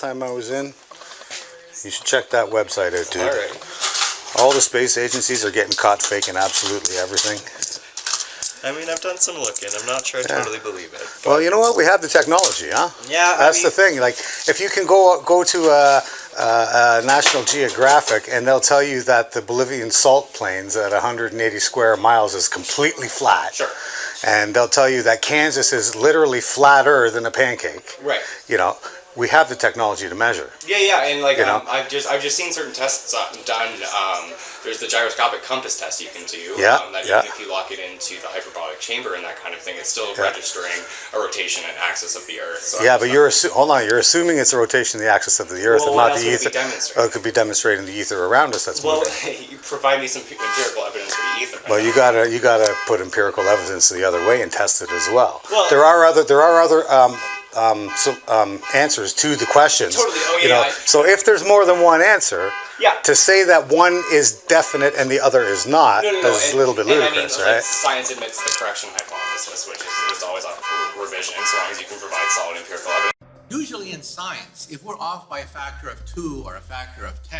time I was in. You should check that website out, dude. All right. All the space agencies are getting caught faking absolutely everything. I mean, I've done some looking. I'm not sure I totally believe it. Well, you know what? We have the technology, huh? Yeah. That's the thing. Like, if you can go to National Geographic and they'll tell you that the Bolivian salt plains at 180 square miles is completely flat. Sure. And they'll tell you that Kansas is literally flatter than a pancake. Right. You know, we have the technology to measure. Yeah, and like You know? I've just seen certain tests done. There's the gyroscopic compass test you can do. Yeah, That yeah. even if you lock it into the hyperbolic chamber and that kind of thing, it's still registering a rotation and axis of the Earth. So Yeah, but you're assuming it's a rotation of the axis of the Earth and what not else the would it ether. be demonstrating? It could be demonstrating the ether around us that's moving. you provide me some empirical evidence for the ether. Well, you gotta put empirical evidence the other way and test it as well. Well, there are other answers to the questions. Totally. Oh, you yeah, know, so if there's more than one answer, Yeah. to say that one is definite and the other is not is a little bit ludicrous, I mean, right? science admits the correction hypothesis, which is always up for revision, so long as you can provide solid empirical evidence. Usually in science, if we're off by a factor of 2 or a factor of 10,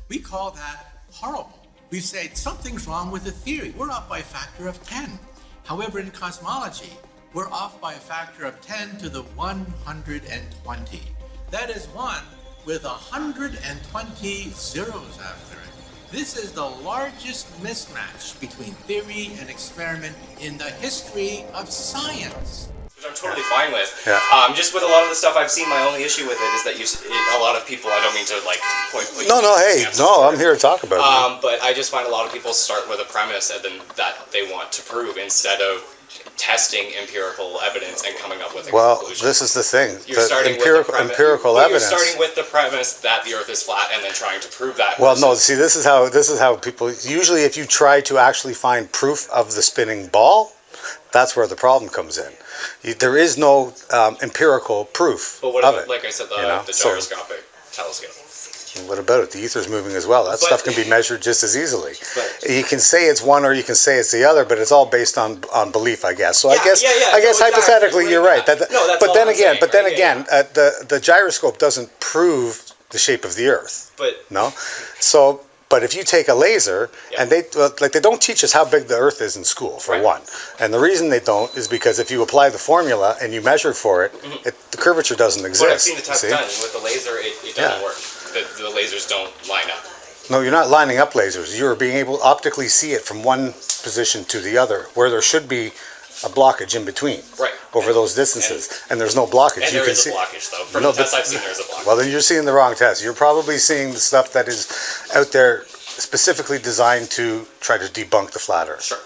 we call that horrible. We say something's wrong with the theory. We're off by a factor of 10. However, in cosmology, we're off by a factor of 10 to the 120. That is 1 with 120 zeros after it. This is the largest mismatch between theory and experiment in the history of science. Which I'm totally fine with. Yeah. Just with a lot of the stuff I've seen, my only issue with it is that a lot of people, I don't mean to like point. I'm here to talk about it. But I just find a lot of people start with a premise and then that they want to prove instead of testing empirical evidence and coming up with a conclusion. This is the thing. You're starting empirical evidence. You're starting with the premise that the Earth is flat and then trying to prove that. Well, no. See, this is how people usually, if you try to actually find proof of the spinning ball, that's where the problem comes in. There is no empirical proof But what of about, it. like I said, the gyroscopic telescope? What about it? The ether's moving as well. That stuff can be measured just as easily. But, You can say it's one or you can say it's the other, but it's all based on belief, I guess. So Yeah, I guess exactly. hypothetically you're right. No, that's but all then I'm again, saying, right? the gyroscope doesn't prove the shape of the Earth. But No. So, but if you take a laser and they don't teach us how big the Earth is in school for Right. one, and the reason they don't is because if you apply the formula and you measure for it, the curvature doesn't exist. But I've seen the test see? done with the laser. It doesn't work. The lasers don't line up. No, you're not lining up lasers. You're being able to optically see it from one position to the other, where there should be a blockage in between. Right. Over those distances, and there's no blockage. And you there can is see. a blockage, though. From No, the tests but- I've seen, there's a blockage. Well, then you're seeing the wrong test. You're probably seeing the stuff that is out there specifically designed to try to debunk the flat Earth. Sure.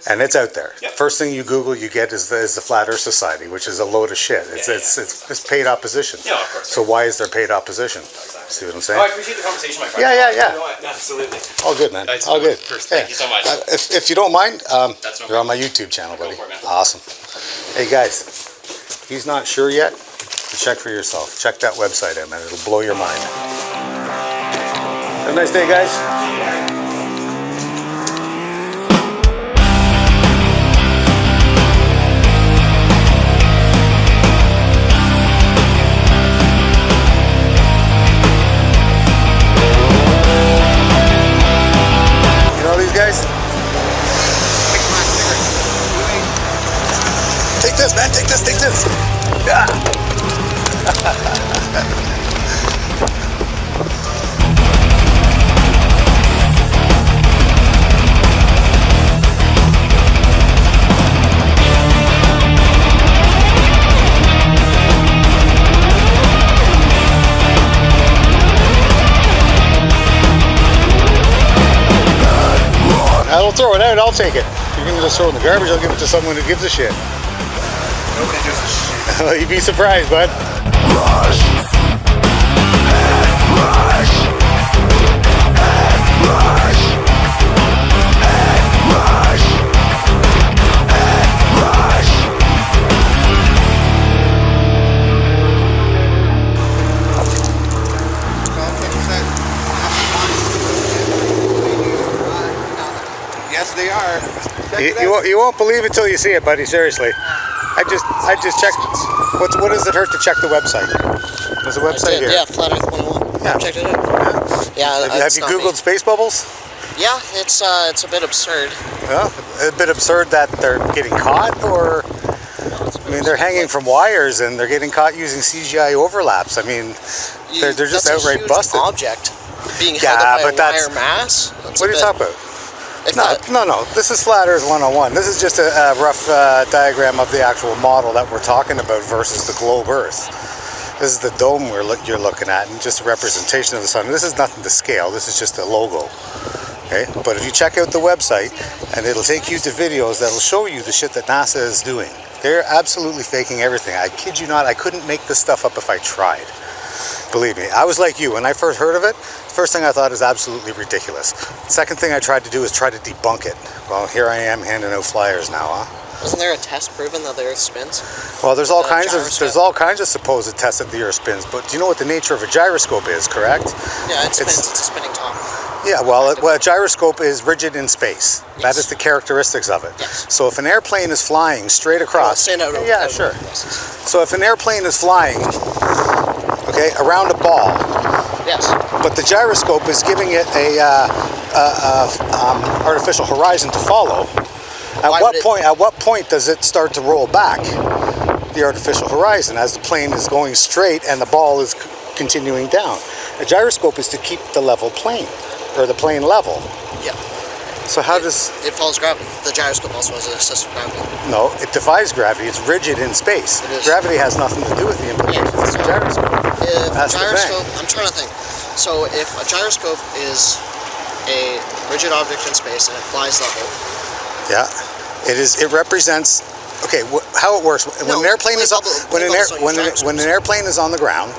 And it's out there. Yep. First thing you Google, you get is the Flat Earth Society, which is a load of shit. It's paid opposition. Yeah, of course. So why is there paid opposition? Exactly. See what I'm Oh, saying? I appreciate the conversation, my friend. Yeah. You know what? Absolutely. All good, man. Nice All to meet good. you. First, thank you so much. If you don't mind, That's no you're on problem. my YouTube channel, buddy. for it, man. Awesome. Hey guys, if he's not sure yet, check for yourself. Check that website out, man. It'll blow your mind. Have a nice day, guys. You know these guys? Take this, man. Take this. Take this. Yeah. I'll throw it out. I'll take it. If you're gonna just throw it in the garbage, I'll give it to someone who gives a shit. Nobody gives a shit. You'd be surprised, bud. Headrush. Headrush. Headrush. Headrush. Headrush. Yes, they are. You won't believe it till you see it, buddy. Seriously. I just checked. What does it hurt to check the website? There's a website here. Yeah, Flat Earth 101. Yeah. Checked it out. Yeah, Have you Googled space bubbles? Yeah, it's a bit absurd. Yeah, a bit absurd that they're getting caught, or I mean, they're hanging from wires and they're getting caught using CGI overlaps. I mean, they're just that's outright a huge busted. object being held up by a wire mass. What are you talking about? No. This is Flat Earth 101. This is just a rough diagram of the actual model that we're talking about versus the globe Earth. This is the dome you're looking at, and just a representation of the sun. This is nothing to scale. This is just a logo. Okay, but if you check out the website, and it'll take you to videos that'll show you the shit that NASA is doing. They're absolutely faking everything. I kid you not, I couldn't make this stuff up if I tried. Believe me, I was like you. When I first heard of it, the first thing I thought is absolutely ridiculous. The second thing I tried to do is try to debunk it. Well, here I am handing out flyers now, huh? Isn't there a test proving that the Earth spins? Well, there's all kinds of supposed tests that the Earth spins, but do you know what the nature of a gyroscope is, correct? Yeah, it spins. It's a spinning top. Yeah, well, a gyroscope is rigid in space. Yes. That is the characteristics of it. Yes. So if an airplane is flying straight across... Yeah, sure. So if an airplane is flying, okay, around a ball, yes, but the gyroscope is giving it a artificial horizon to follow, at what point does it start to roll back the artificial horizon as the plane is going straight and the ball is continuing down? A gyroscope is to keep the level plane, or the plane level. Yeah. So how does... It follows gravity. The gyroscope also has an assisted gravity. No, it defies gravity. It's rigid in space. It is. Gravity has nothing to do with the implications of the gyroscope. I'm trying to think. So if a gyroscope is a rigid object in space and it flies level... Yeah. It represents... Okay, how it works when an airplane is when an airplane is on the ground,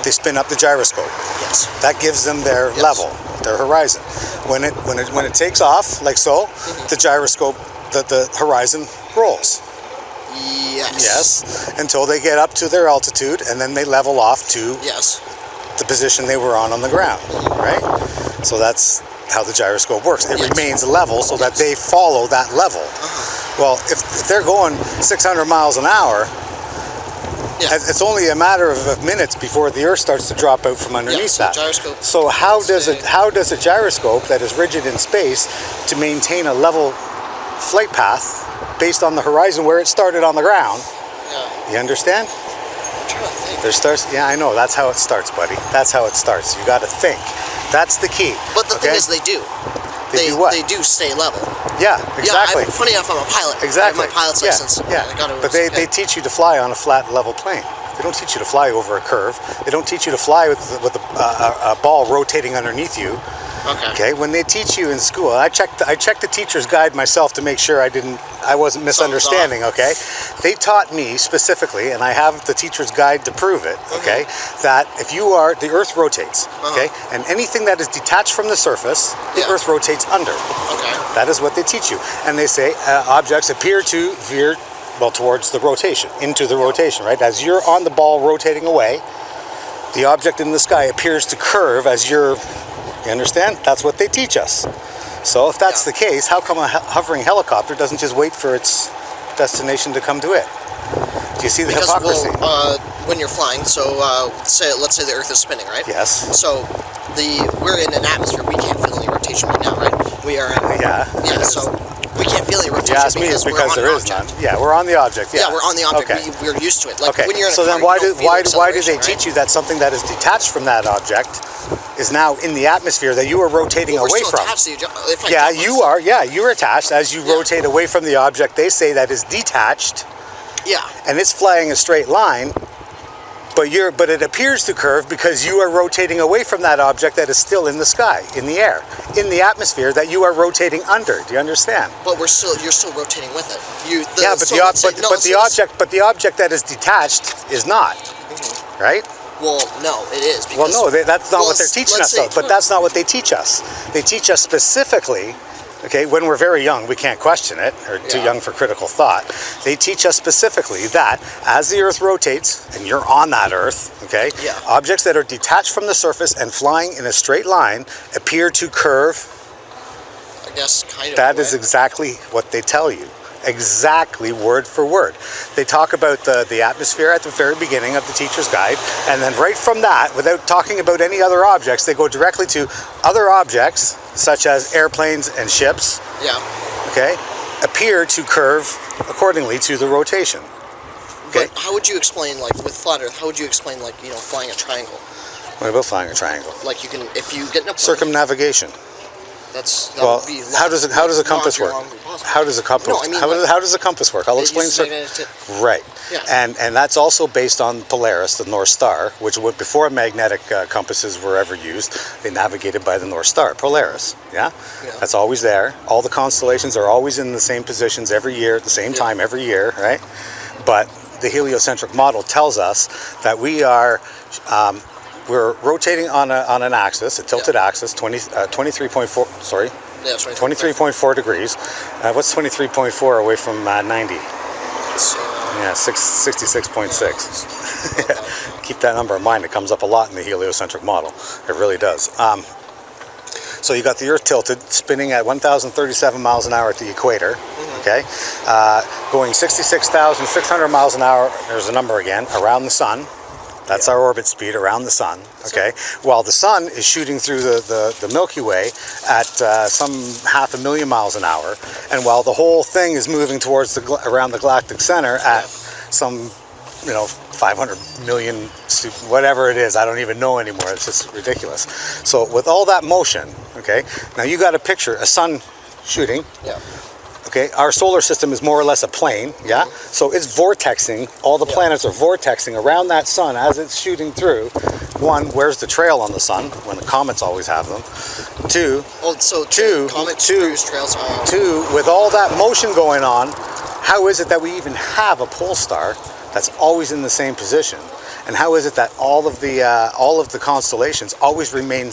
they spin up the gyroscope. Yes. That gives them their level, their horizon. When it takes off like so, the gyroscope, the horizon rolls. Yes. Yes. Until they get up to their altitude, and then they level off to the position they were on the ground. Right. So that's how the gyroscope works. It remains level so that they follow that level. Well, if they're going 600 miles an hour, it's only a matter of minutes before the Earth starts to drop out from underneath that. So how does a gyroscope that is rigid in space to maintain a level flight path based on the horizon where it started on the ground? Yeah. You understand? I'm trying to think. Yeah, I know. That's how it starts, buddy. That's how it starts. You got to think. That's the key. But the thing is, they do. They do what? They do stay level. Yeah, exactly. Yeah, funny enough, I'm a pilot. Exactly. I have my pilot's license. Yeah, but they teach you to fly on a flat, level plane. They don't teach you to fly over a curve. They don't teach you to fly with a ball rotating underneath you. Okay. When they teach you in school, I checked the teacher's guide myself to make sure I wasn't misunderstanding. Okay. They taught me specifically, and I have the teacher's guide to prove it. Okay. That if the Earth rotates. Okay. And anything that is detached from the surface, the Earth rotates under. Okay. That is what they teach you, and they say objects appear to veer towards the rotation, into the rotation. Right. As you're on the ball rotating away, the object in the sky appears to curve as you're. You understand? That's what they teach us. So if that's the case, how come a hovering helicopter doesn't just wait for its destination to come to it? Do you see the hypocrisy? When you're flying, so let's say the Earth is spinning, right? Yes. So we're in an atmosphere. We can't feel any rotation right now, right? We are. Yeah. So we can't feel any rotation. You ask me, it's because there is none. Yeah, we're on the object. Yeah, we're on the object. Okay. We're used to it. Like when you're in a so car, then why do they teach you that something that is detached from that object is now in the atmosphere that you are rotating away from? Yeah, you are. Yeah, you're attached as you rotate away from the object. They say that is detached. Yeah. And it's flying a straight line, but it appears to curve because you are rotating away from that object that is still in the sky, in the air, in the atmosphere that you are rotating under. Do you understand? But you're still rotating with it. But the object that is detached is not, right? Well, no, it is. That's not what they're teaching us, though. But that's not what they teach us. They teach us specifically, okay, when we're very young, we can't question it, or too young for critical thought. They teach us specifically that as the Earth rotates, and you're on that Earth, okay, objects that are detached from the surface and flying in a straight line appear to curve. I guess kind of. That is exactly what they tell you. exactly word for word. They talk about the atmosphere at the very beginning of the teacher's guide, and then right from that, without talking about any other objects, they go directly to other objects, such as airplanes and ships, okay, appear to curve accordingly to the rotation. Okay. But how would you explain, like, with flat Earth, how would you explain, like, flying a triangle? What about flying a triangle? Like, you can, if you get in a plane, circumnavigation. That Well, would be how does a compass work? How does a compass? No, I mean, how does a compass work? I'll explain. Right, Yeah. and that's also based on Polaris, the North Star, which before magnetic compasses were ever used, they navigated by the North Star, Polaris. Yeah, that's always there. All the constellations are always in the same positions every year at the same time every year, right? But the heliocentric model tells us that we are. We're rotating on an axis, a tilted axis, 23.4. Sorry, Yeah, that's right. 23.4 degrees. What's 23.4 away from 90? Yeah, 66.6. Keep that number in mind. It comes up a lot in the heliocentric model. It really does. So you got the Earth tilted, spinning at 1,037 miles an hour at the equator. Okay, going 66,600 miles an hour. There's a number again around the sun. That's our orbit speed around the sun, okay? While the sun is shooting through the Milky Way at some 500,000 miles an hour, and while the whole thing is moving towards around the galactic center at some, 500 million, whatever it is, I don't even know anymore, it's just ridiculous. So with all that motion, okay, now you got to picture a sun shooting. Okay, our solar system is more or less a plane, yeah? So it's vortexing, all the planets are vortexing around that sun as it's shooting through. One, where's the trail on the sun, when the comets always have them? Two, comets cruise trails are... Two, with all that motion going on, how is it that we even have a pole star that's always in the same position? And how is it that all of the constellations always remain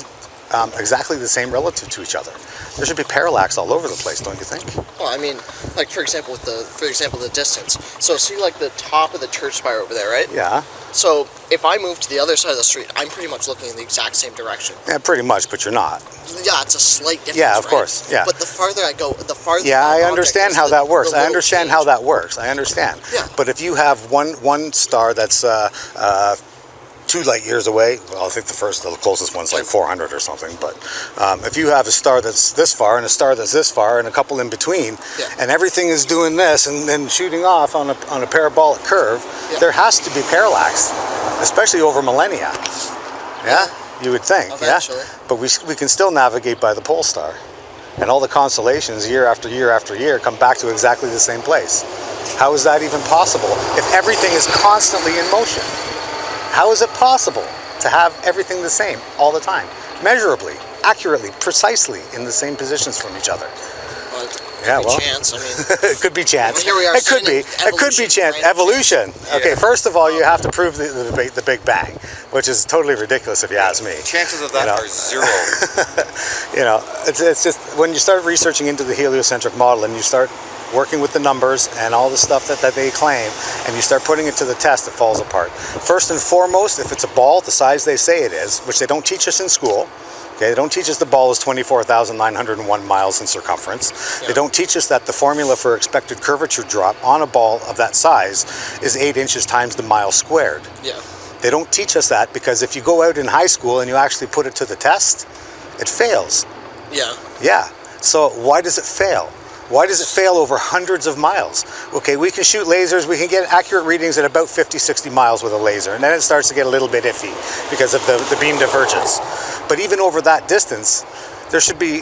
exactly the same relative to each other? There should be parallax all over the place, don't you think? Well, I mean, like for example, the distance. So see, like the top of the church spire over there, right? Yeah. So if I move to the other side of the street, I'm pretty much looking in the exact same direction. Yeah, pretty much, but you're not. Yeah, it's a slight difference. Yeah, of right? course. Yeah. But the farther I go, the farther. Yeah, I understand how that works. I understand Yeah. But if you have one star that's 2 light years away, well, I think the closest one's like 400 or something, but if you have a star that's this far and a star that's this far and a couple in between, and everything is doing this and then shooting off on a parabolic curve, there has to be parallax, especially over millennia. Yeah, you would think. Eventually. Yeah, but we can still navigate by the pole star, and all the constellations year after year after year come back to exactly the same place. How is that even possible if everything is constantly in motion? How is it possible to have everything the same all the time, measurably, accurately, precisely in the same positions from each other? Well, chance. I mean, it could be chance. Here we are. It could be. It could be chance. Evolution. Okay. First of all, you have to prove the Big Bang, which is totally ridiculous if you ask me. Chances of that are zero. It's just when you start researching into the heliocentric model and you start working with the numbers and all the stuff that they claim, and you start putting it to the test, it falls apart. First and foremost, if it's a ball the size they say it is, which they don't teach us in school, okay, they don't teach us the ball is 24,901 miles in circumference. They don't teach us that the formula for expected curvature drop on a ball of that size is 8 inches times the mile squared. They don't teach us that because if you go out in high school and you actually put it to the test, it fails. Yeah. So why does it fail? Why does it fail over hundreds of miles? Okay, we can shoot lasers, we can get accurate readings at about 50, 60 miles with a laser, and then it starts to get a little bit iffy because of the beam divergence. But even over that distance, there should be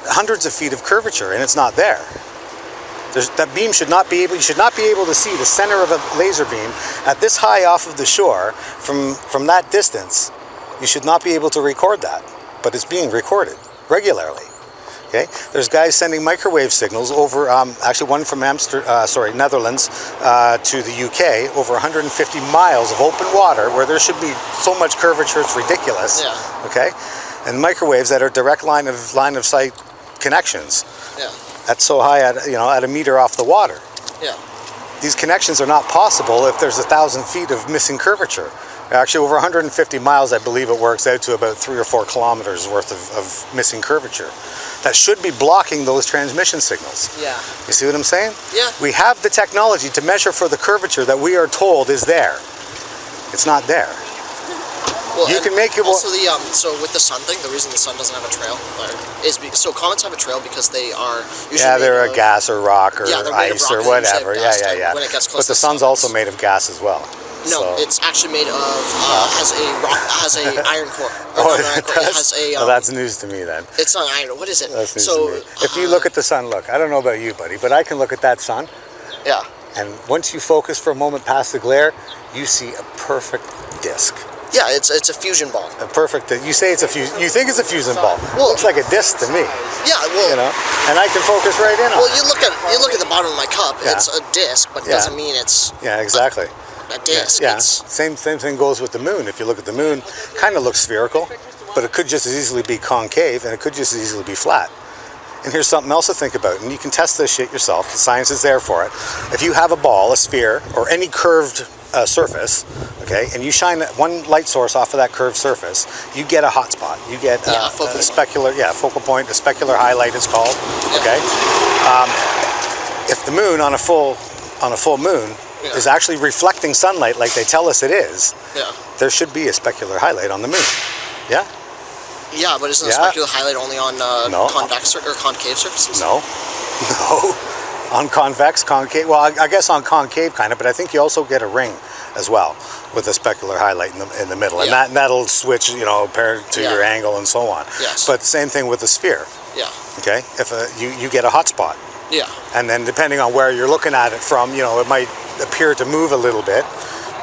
hundreds of feet of curvature, and it's not there. That beam should not be able, you should not be able to see the center of a laser beam at this high off of the shore from that distance. You should not be able to record that, but it's being recorded regularly. Okay, there's guys sending microwave signals over, actually one from Netherlands to the UK, over 150 miles of open water where there should be so much curvature it's ridiculous. Okay, and microwaves that are direct line of sight connections. That's so high at a meter off the water. These connections are not possible if there's 1,000 feet of missing curvature. Actually, over 150 miles, I believe it works out to about 3 or 4 kilometers worth of missing curvature. That should be blocking those transmission signals. Yeah. You see what I'm saying? Yeah. We have the technology to measure for the curvature that we are told is there. It's not there. Well, You can make it. Also, so with the sun thing, the reason the sun doesn't have a trail is so comets have a trail because they are usually They're made a gas or rock or they're made of ice rock or and they usually whatever. have dust, Yeah. and when it gets close But the to sun's also made of gas as well. No, So. it's actually made of has a iron core. Oh, Not iron core. It has a. well, that's news to me then. It's not iron. What is it? That's news So to me. If you look at the sun, look, I don't know about you, buddy, but I can look at that sun, yeah. and once you focus for a moment past the glare, you see a perfect disc. Yeah, it's a fusion ball. A perfect. You say it's a fusion. You think it's a fusion ball. Well, looks like a disc to me. Yeah, well, You know, and I can focus right in on well, it. you look at the bottom of my cup. Yeah. It's a disc, but it Yeah. doesn't mean it's Yeah, exactly. a disc. Yeah, It's, same thing goes with the moon. If you look at the moon, kind of looks spherical, but it could just as easily be concave, and it could just as easily be flat. And here's something else to think about, and you can test this shit yourself. The science is there for it. If you have a ball, a sphere, or any curved surface, okay, and you shine one light source off of that curved surface, you get a hot spot. You get a specular, focal point, a specular highlight it's called. Okay. If the moon on a full moon is actually reflecting sunlight like they tell us it is, there should be a specular highlight on the moon. Yeah. Yeah, but isn't the specular highlight only on convex or concave surfaces? No. On convex, concave. Well, I guess on concave kind of, but I think you also get a ring as well with a specular highlight in the middle, and that'll switch, compared to your angle and so on. Yes. But same thing with the sphere. Yeah. Okay. If you get a hot spot. Yeah. And then depending on where you're looking at it from, it might appear to move a little bit,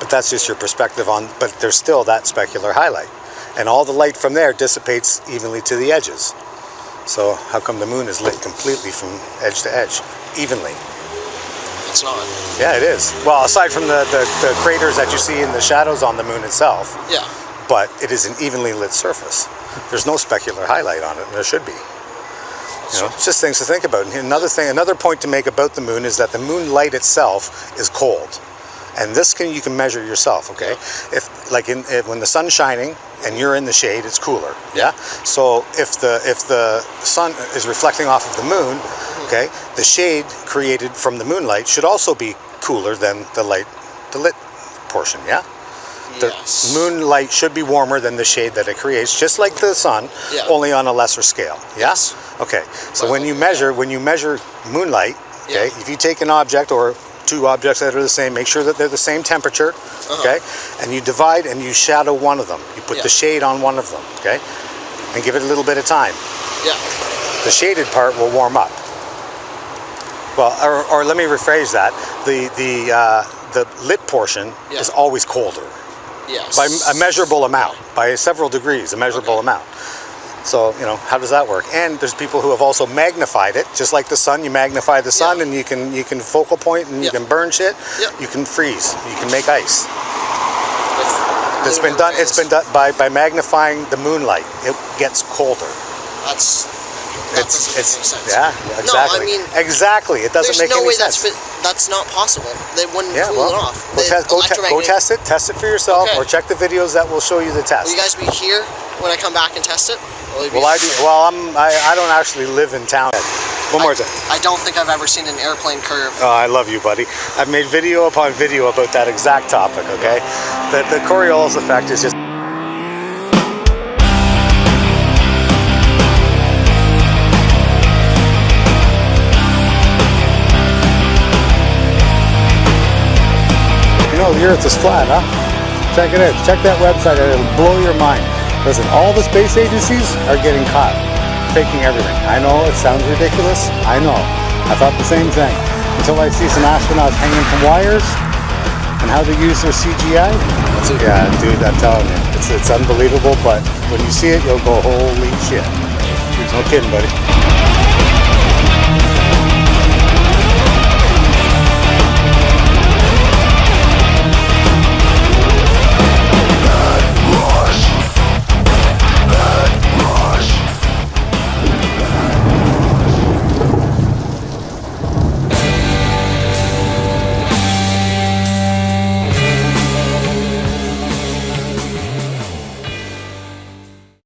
but that's just your perspective on. But there's still that specular highlight, and all the light from there dissipates evenly to the edges. So how come the moon is lit completely from edge to edge, evenly? It's not. Yeah, it is. Well, aside from the craters that you see in the shadows on the moon itself. Yeah. But it is an evenly lit surface. There's no specular highlight on it, and there should be. It's just things to think about. And another point to make about the moon is that the moon light itself is cold. And this you can measure yourself, okay? When the sun's shining and you're in the shade, it's cooler, yeah? So if the sun is reflecting off of the moon, okay, the shade created from the moonlight should also be cooler than the lit portion, yeah? The moonlight should be warmer than the shade that it creates, just like the sun, only on a lesser scale, yeah? Yes. Okay, so when you measure moonlight, okay, if you take an object or two objects that are the same, make sure that they're the same temperature, okay? And you divide and you shadow one of them. You put the shade on one of them, okay? And give it a little bit of time. Yeah. The shaded part will warm up. Well, or let me rephrase that. The lit portion is always colder. Yes. By a measurable amount, by several degrees, a measurable amount. So, how does that work? And there's people who have also magnified it, just like the sun. You magnify the sun, and you can focal point, and you can burn shit. You can freeze. You can make ice. It's been done. It's been done by magnifying the moonlight. It gets colder. That doesn't make any sense. Yeah, exactly. No, I mean, exactly. It doesn't make any sense. There's no way that's not possible. They wouldn't cool it off. Go test it. Test it for yourself, or check the videos that will show you the test. Will you guys be here when I come back and test it? I don't actually live in town. One more time. I don't think I've ever seen an airplane curve. Oh, I love you, buddy. I've made video upon video about that exact topic, okay? The Coriolis effect is just... The Earth is flat, huh? Check it out. Check that website out. It'll blow your mind. Listen, all the space agencies are getting caught faking everything. I know it sounds ridiculous. I know. I thought the same thing. Until I see some astronauts hanging from wires and how they use their CGI. Yeah, dude, I'm telling you. It's unbelievable, but when you see it, you'll go, holy shit. No kidding, buddy.